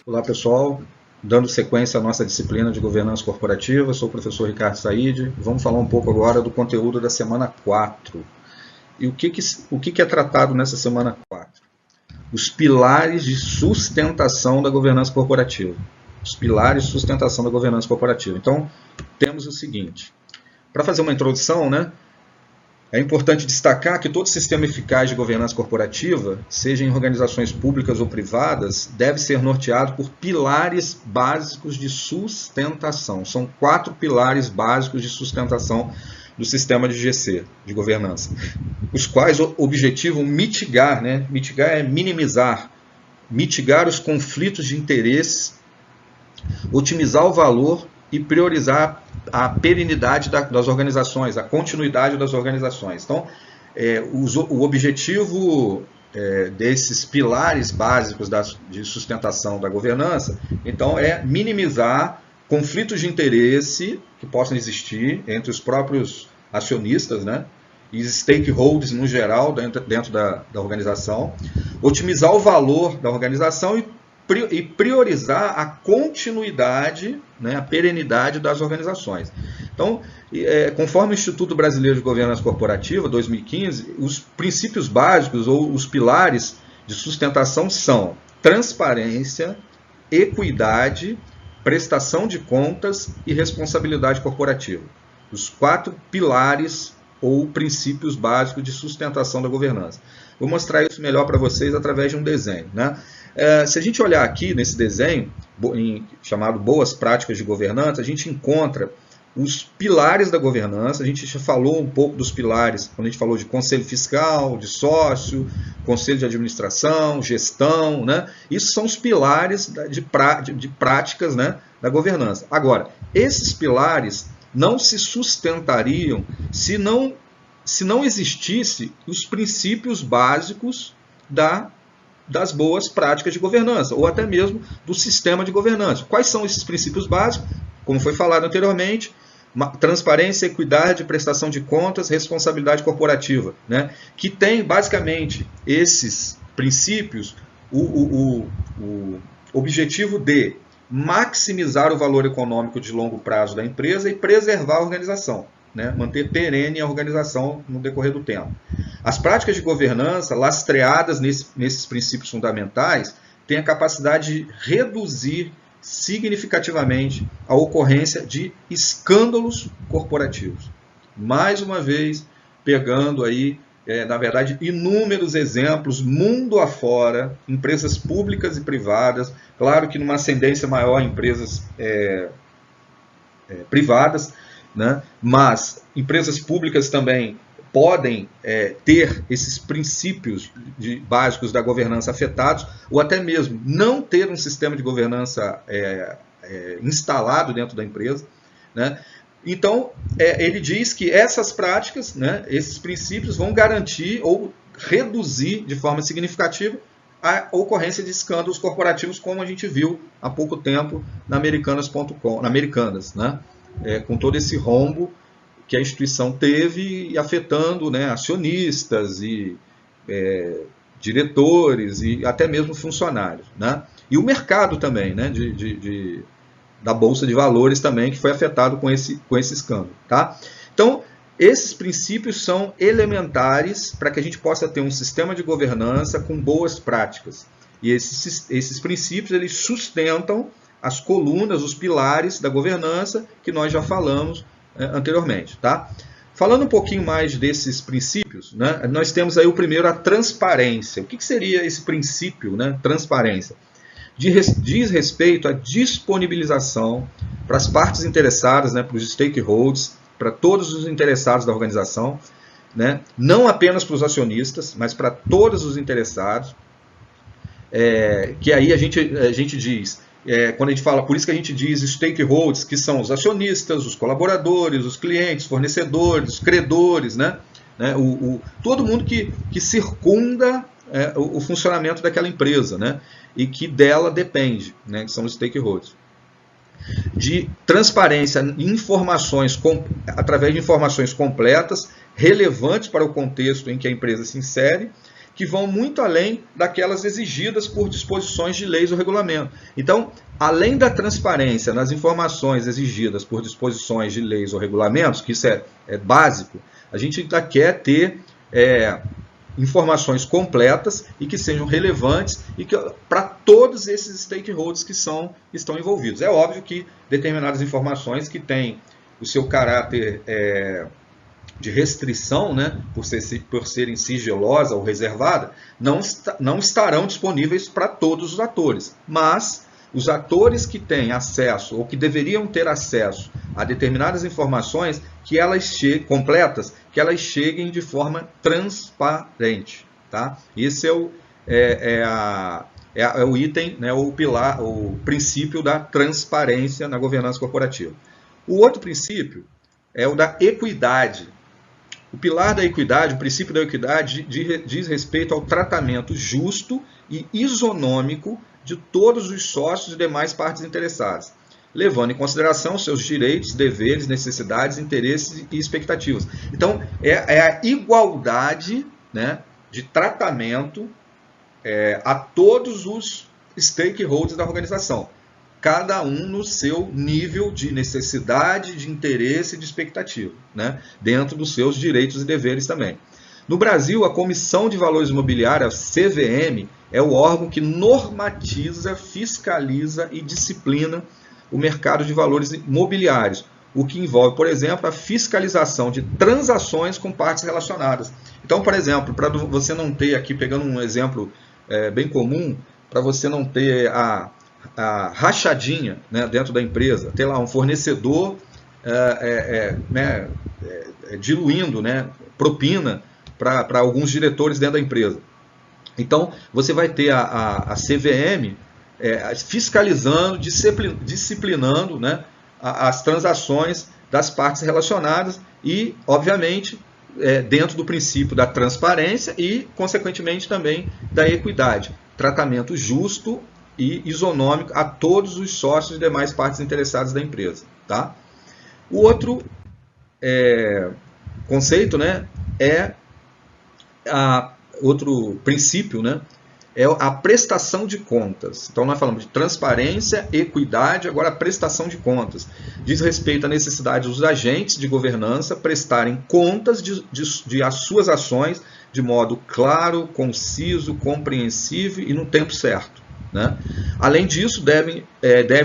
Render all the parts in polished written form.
Olá pessoal, dando sequência à nossa disciplina de governança corporativa, sou o professor Ricardo Said. Vamos falar um pouco agora do conteúdo da semana 4. E o que é tratado nessa semana 4? Os pilares de sustentação da governança corporativa. Os pilares de sustentação da governança corporativa. Então, temos o seguinte. Para fazer uma introdução, é importante destacar que todo sistema eficaz de governança corporativa, seja em organizações públicas ou privadas, deve ser norteado por pilares básicos de sustentação. São 4 pilares básicos de sustentação do sistema de GC, de governança, os quais objetivam mitigar, mitigar é minimizar, mitigar os conflitos de interesse, otimizar o valor e priorizar a perenidade das organizações, a continuidade das organizações. Então, o objetivo desses pilares básicos de sustentação da governança, então, é minimizar conflitos de interesse que possam existir entre os próprios acionistas, e stakeholders no geral dentro da organização, otimizar o valor da organização e priorizar a continuidade, a perenidade das organizações. Então, conforme o Instituto Brasileiro de Governança Corporativa, 2015, os princípios básicos ou os pilares de sustentação são transparência, equidade, prestação de contas e responsabilidade corporativa. Os 4 pilares ou princípios básicos de sustentação da governança. Vou mostrar isso melhor para vocês através de um desenho. Se a gente olhar aqui nesse desenho, chamado Boas Práticas de Governança, a gente encontra os pilares da governança. A gente já falou um pouco dos pilares, quando a gente falou de conselho fiscal, de sócio, conselho de administração, gestão. Isso são os pilares de práticas da governança. Agora, esses pilares não se sustentariam se não existisse os princípios básicos das boas práticas de governança, ou até mesmo do sistema de governança. Quais são esses princípios básicos? Como foi falado anteriormente, transparência, equidade, prestação de contas, responsabilidade corporativa, que tem basicamente esses princípios o objetivo de maximizar o valor econômico de longo prazo da empresa e preservar a organização, manter perene a organização no decorrer do tempo. As práticas de governança, lastreadas nesses princípios fundamentais, têm a capacidade de reduzir significativamente a ocorrência de escândalos corporativos. Mais uma vez, pegando aí, na verdade, inúmeros exemplos, mundo afora, empresas públicas e privadas, claro que numa ascendência maior em empresas privadas, mas empresas públicas também podem ter esses princípios básicos da governança afetados, ou até mesmo não ter um sistema de governança instalado dentro da empresa. Então, ele diz que essas práticas, esses princípios vão garantir ou reduzir de forma significativa a ocorrência de escândalos corporativos, como a gente viu há pouco tempo na Americanas.com, com todo esse rombo que a instituição teve e afetando acionistas e diretores e até mesmo funcionários. E o mercado também, da Bolsa de Valores também, que foi afetado com esse escândalo. Então, esses princípios são elementares para que a gente possa ter um sistema de governança com boas práticas. E esses princípios eles sustentam as colunas, os pilares da governança que nós já falamos anteriormente. Falando um pouquinho mais desses princípios, nós temos aí o primeiro, a transparência. O que seria esse princípio, transparência? Diz respeito à disponibilização para as partes interessadas, para os stakeholders, para todos os interessados da organização, não apenas para os acionistas, mas para todos os interessados, que aí a gente diz, quando a gente fala, por isso que a gente diz stakeholders, que são os acionistas, os colaboradores, os clientes, fornecedores, os credores, todo mundo que circunda o funcionamento daquela empresa, e que dela depende, que são os stakeholders. de transparência em informações, através de informações completas, relevantes para o contexto em que a empresa se insere, que vão muito além daquelas exigidas por disposições de leis ou regulamento. Então, além da transparência nas informações exigidas por disposições de leis ou regulamentos, que isso é básico, a gente ainda quer ter informações completas e que sejam relevantes e que para todos esses stakeholders que estão envolvidos. É óbvio que determinadas informações que têm o seu caráter de restrição, né, por serem sigilosas ou reservadas, não estarão disponíveis para todos os atores. Mas os atores que têm acesso ou que deveriam ter acesso a determinadas informações, que elas completas, que elas cheguem de forma transparente. Tá? Esse é o item, né, o pilar, o princípio da transparência na governança corporativa. O outro princípio é o da equidade. O pilar da equidade, o princípio da equidade, diz respeito ao tratamento justo e isonômico de todos os sócios e demais partes interessadas, levando em consideração seus direitos, deveres, necessidades, interesses e expectativas. Então, é a igualdade, né, de tratamento a todos os stakeholders da organização, cada um no seu nível de necessidade, de interesse e de expectativa, né, dentro dos seus direitos e deveres também. No Brasil, a Comissão de Valores Imobiliários, CVM, é o órgão que normatiza, fiscaliza e disciplina o mercado de valores imobiliários, o que envolve, por exemplo, a fiscalização de transações com partes relacionadas. Então, por exemplo, para você não ter aqui, pegando um exemplo bem comum, para você não ter a rachadinha, né, dentro da empresa, ter lá um fornecedor diluindo, né, propina para alguns diretores dentro da empresa. Então, você vai ter a CVM fiscalizando, disciplinando, né, as transações das partes relacionadas e, obviamente, dentro do princípio da transparência e, consequentemente, também da equidade. Tratamento justo e isonômico a todos os sócios e demais partes interessadas da empresa. Tá? O outro conceito, né, outro princípio, né, é a prestação de contas. Então, nós falamos de transparência, equidade, agora a prestação de contas. Diz respeito à necessidade dos agentes de governança prestarem contas de as suas ações de modo claro, conciso, compreensível e no tempo certo. Né? Além disso, devem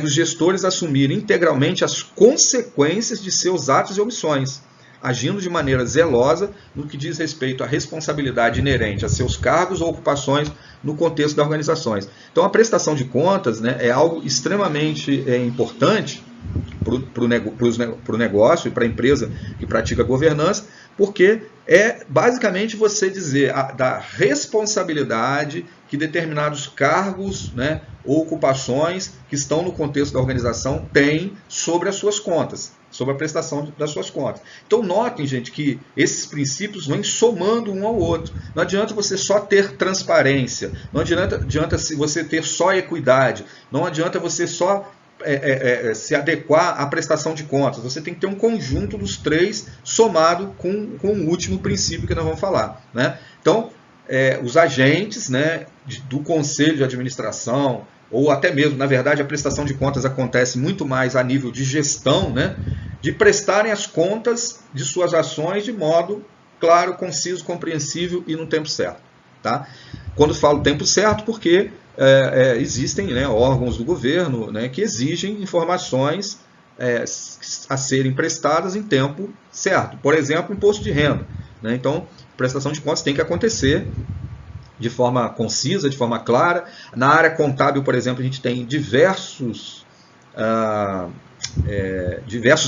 os gestores assumir integralmente as consequências de seus atos e omissões, agindo de maneira zelosa no que diz respeito à responsabilidade inerente a seus cargos ou ocupações no contexto das organizações. Então, a prestação de contas, né, é algo extremamente importante para o negócio e para a empresa que pratica governança, porque é basicamente você dizer da responsabilidade que determinados cargos, né, ou ocupações que estão no contexto da organização têm sobre as suas contas, sobre a prestação das suas contas. Então notem, gente, que esses princípios vêm somando um ao outro. Não adianta você só ter transparência, não adianta você ter só equidade, não adianta você só se adequar à prestação de contas. Você tem que ter um conjunto dos três somado com o último princípio que nós vamos falar. Né? Então, os agentes, né, do conselho de administração, ou até mesmo, na verdade, a prestação de contas acontece muito mais a nível de gestão, né, de prestarem as contas de suas ações de modo claro, conciso, compreensível e no tempo certo. Tá? Quando falo tempo certo, porque existem, né, órgãos do governo, né, que exigem informações a serem prestadas em tempo certo. Por exemplo, imposto de renda. Né? Então, prestação de contas tem que acontecer de forma concisa, de forma clara. Na área contábil, por exemplo, a gente tem diversos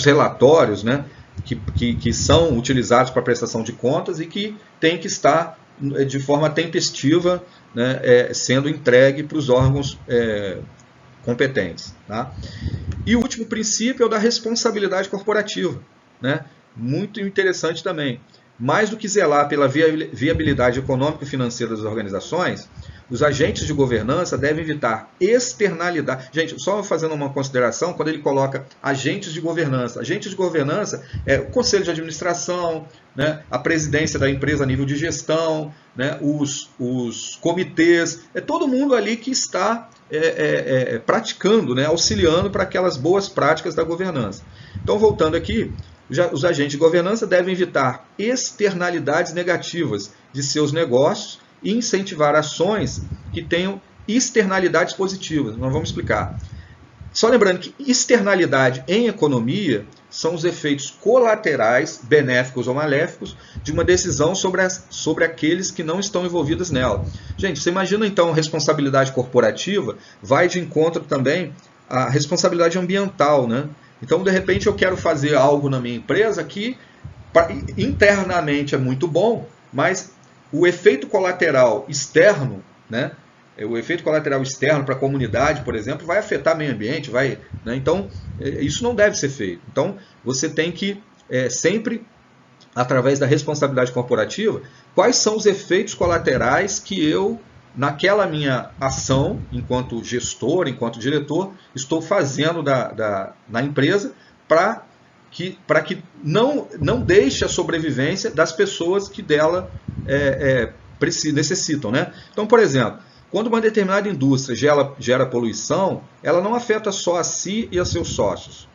relatórios, né, que são utilizados para prestação de contas e que tem que estar de forma tempestiva, né, sendo entregue para os órgãos competentes. Tá? E o último princípio é o da responsabilidade corporativa. Né? Muito interessante também. Mais do que zelar pela viabilidade econômica e financeira das organizações, Os agentes de governança devem evitar externalidade. Gente, só fazendo uma consideração, quando ele coloca agentes de governança. Agentes de governança é o conselho de administração, né, a presidência da empresa a nível de gestão, né, os comitês, é todo mundo ali que está praticando, né, auxiliando para aquelas boas práticas da governança. Então, voltando aqui, os agentes de governança devem evitar externalidades negativas de seus negócios e incentivar ações que tenham externalidades positivas. Nós vamos explicar. Só lembrando que externalidade em economia são os efeitos colaterais, benéficos ou maléficos, de uma decisão sobre aqueles que não estão envolvidos nela. Gente, você imagina então a responsabilidade corporativa vai de encontro também à responsabilidade ambiental, né? Então, de repente, eu quero fazer algo na minha empresa que internamente é muito bom, mas o efeito colateral externo, né? O efeito colateral externo para a comunidade, por exemplo, vai afetar o meio ambiente, né? Então, isso não deve ser feito. Então, você tem que sempre, através da responsabilidade corporativa, quais são os efeitos colaterais que eu, naquela minha ação, enquanto gestor, enquanto diretor, estou fazendo na empresa para que não deixe a sobrevivência das pessoas que dela necessitam, né? Então, por exemplo, quando uma determinada indústria gera poluição, ela não afeta só a si e a seus sócios,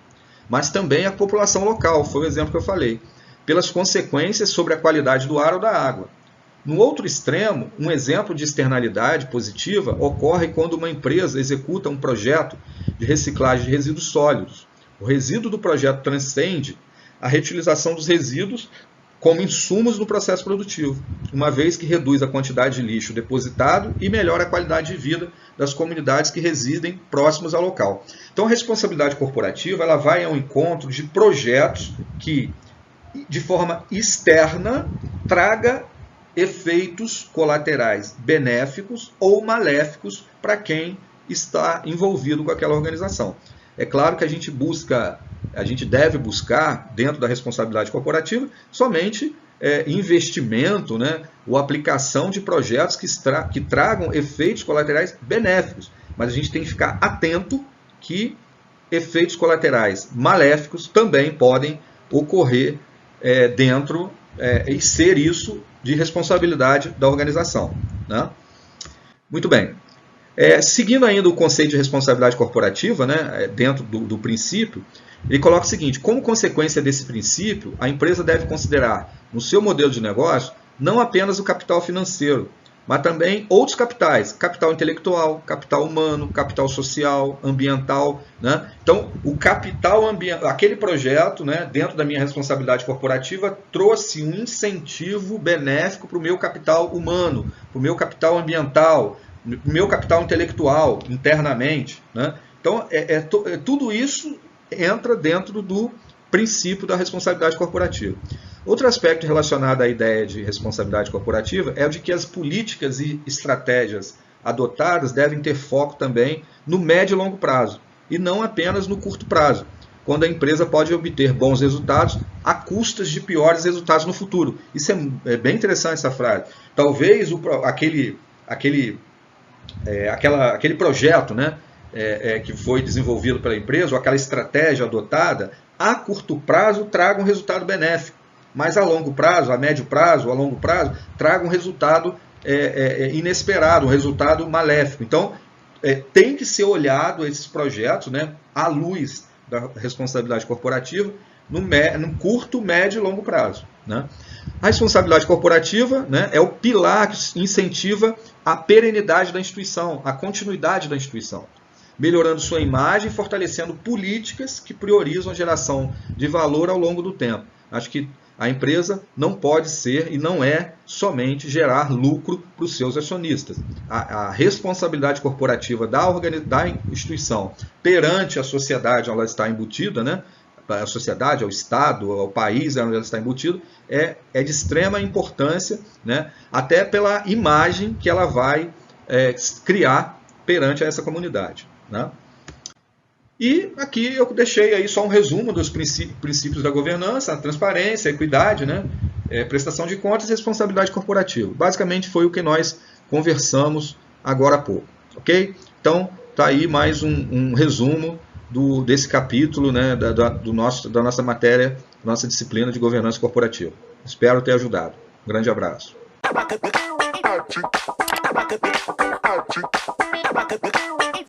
mas também a população local, foi o exemplo que eu falei, pelas consequências sobre a qualidade do ar ou da água. No outro extremo, um exemplo de externalidade positiva ocorre quando uma empresa executa um projeto de reciclagem de resíduos sólidos. O resíduo do projeto transcende a reutilização dos resíduos como insumos no processo produtivo, uma vez que reduz a quantidade de lixo depositado e melhora a qualidade de vida das comunidades que residem próximas ao local. Então, a responsabilidade corporativa ela vai ao encontro de projetos que, de forma externa, traga efeitos colaterais benéficos ou maléficos para quem está envolvido com aquela organização. É claro que a gente deve buscar, dentro da responsabilidade corporativa, somente investimento, né, ou aplicação de projetos que tragam efeitos colaterais benéficos. Mas a gente tem que ficar atento que efeitos colaterais maléficos também podem ocorrer dentro e ser isso de responsabilidade da organização, né? Muito bem. Seguindo ainda o conceito de responsabilidade corporativa, né, dentro do princípio, ele coloca o seguinte: como consequência desse princípio, a empresa deve considerar no seu modelo de negócio não apenas o capital financeiro, mas também outros capitais, capital intelectual, capital humano, capital social, ambiental, né? Então, o capital ambiental, aquele projeto, né, dentro da minha responsabilidade corporativa, trouxe um incentivo benéfico para o meu capital humano, para o meu capital ambiental, para o meu capital intelectual, internamente, né? Então, tudo isso entra dentro do princípio da responsabilidade corporativa. Outro aspecto relacionado à ideia de responsabilidade corporativa é o de que as políticas e estratégias adotadas devem ter foco também no médio e longo prazo, e não apenas no curto prazo, quando a empresa pode obter bons resultados a custas de piores resultados no futuro. Isso é bem interessante, essa frase. Talvez aquele projeto, né, que foi desenvolvido pela empresa, ou aquela estratégia adotada, a curto prazo traga um resultado benéfico, mas a longo prazo, a médio prazo, a longo prazo, traga um resultado inesperado, um resultado maléfico. Então, tem que ser olhado esses projetos, né, à luz da responsabilidade corporativa, no curto, médio e longo prazo, né? A responsabilidade corporativa, né, é o pilar que incentiva a perenidade da instituição, a continuidade da instituição, melhorando sua imagem e fortalecendo políticas que priorizam a geração de valor ao longo do tempo. Acho que a empresa não pode ser e não é somente gerar lucro para os seus acionistas. A responsabilidade corporativa da instituição perante a sociedade onde ela está embutida, né, a sociedade, ao Estado, ao país onde ela está embutida, é de extrema importância, né, até pela imagem que ela vai criar perante essa comunidade, né? E aqui eu deixei aí só um resumo dos princípios da governança: a transparência, a equidade, né, prestação de contas e responsabilidade corporativa. Basicamente foi o que nós conversamos agora há pouco, ok? Então, tá aí mais um resumo desse capítulo, né, da nossa matéria, nossa disciplina de governança corporativa. Espero ter ajudado. Um grande abraço.